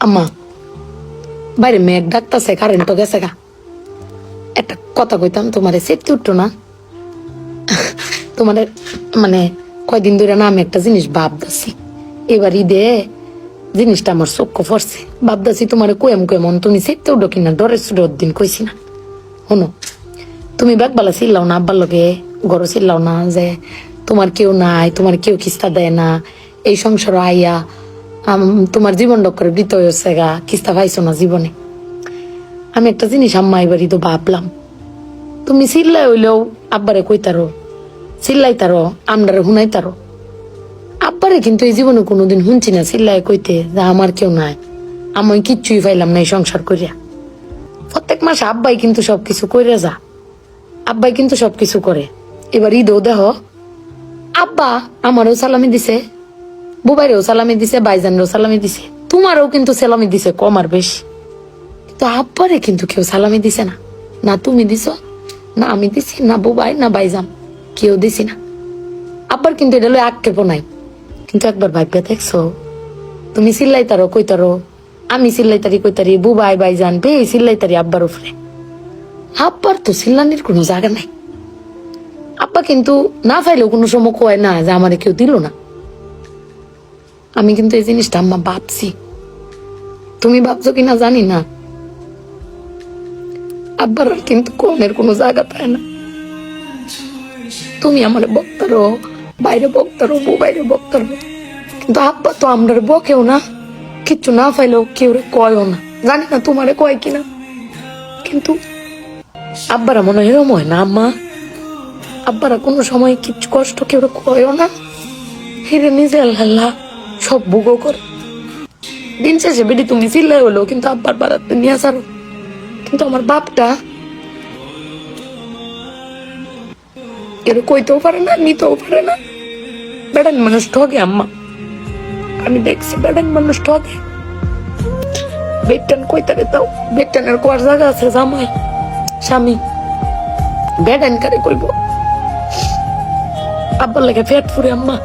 আম্মা বাইরে মেঘ ডাকতেছে, কারেন্টও গেছে গা। একটা কথা কইতাম, তোমারে সেটতে উঠতো না? তোমার মানে কয়দিন ধরে না আমি একটা জিনিস ভাবতেছি। এবার ঈদে জিনিসটা আমার চোখ পড়ছে। ভাবতেছি তোমার কোয়েম কেমন তুমি সেটতে উঠো কিনা, ডরের সুডোর দিন কইছি না। শোনো, তুমি বেগবালা চিল্লাও না আব্বার লগে, গরো চিল্লাও না যে তোমার কেউ নাই, তোমার কেউ কিস্তা দেয় না, এই সংসার আইয়া তোমার জীবন ডক্করে বৃত হয়েছে গা, কিস্তা পাইছো না জীবনে। আমি একটা জিনিস আম্মা এবারই তো ভাবলাম, তুমি চিল্লাই হইলেও আব্বারে কইতারো, চিল্লাইতারো, আমরারে হুনাইতারো। আব্বারে কিন্তু এই জীবনে কোনোদিন শুনছি না চিল্লাই কইতে যে আমার কেউ নাই, আমি কিচ্ছুই পাইলাম না এই সংসার করিয়া। প্রত্যেক মাসে আব্বাই কিন্তু সবকিছু কইরা যা, আব্বাই কিন্তু সবকিছু করে। এবার ঈদও দেহ আব্বা আমারও সালামি দিছে, বুবাইরেও সালামি দিছে, বাইজানরেও সালামি দিছে, তোমারও কিন্তু সালামি দিছে কম আর বেশি। তো আব্বারে কিন্তু কেউ সালামি দিছে না, না তুমি দিছ, না আমি দিছি, না বুবাই, না বাইজান, কেউ দিছি না। আব্বার কিন্তু এটা লই আক্ষেপও নাই। কিন্তু একবার ভাগ্যে দেখছো, তুমি চিল্লাইতারো কইতারো, আমি চিল্লাইতারি কইতারি, বুবাই বাইজান বে চিল্লাইতারি আব্বার উপরে। আব্বার তো চিল্লানির কোনো জায়গা নাই। আব্বা কিন্তু না পাইলেও কোনো সময় কয় না যে আমারে কেউ দিল না। আমি কিন্তু এই জিনিসটা আম্মা ভাবছি, তুমি ভাবছো কিনা জানি না। আব্বার আর কিন্তু কোনের কোনো জায়গা পায় না। তুমি আমার বক্তারো, বাইরে বক্তারো, বাইরে বক্তারো, কিন্তু আব্বা তো আমরা বকেও না, কিচ্ছু না পাইলেও কেউ কয়ও না। জানি না তোমারে কয় কিনা, কিন্তু আব্বারা মনে হয় এরম হয় না আম্মা? আব্বারা কোনো সময় কিচ্ছু কষ্ট কেউ কয়ও না, হিরে নিজে আল্লাহ সব ভোগও করে। দিন শেষে বেডি তুমি চিল্লাই হলো কিন্তু আব্বার বাড়াতে নিয়ে আসারো। কিন্তু আমার বাপটা এর কইতেও পারে না, নিতেও পারে না। বেড়ান মানুষ ঠকে আম্মা, আমি দেখছি বেড়ান মানুষ ঠকে। বেটান কইতারে দাও, বেটানের কোয়ার জায়গা আছে জামাই স্বামী, বেড়ান কারে কইব? আব্বার লাগে পেট ফুরে আম্মা।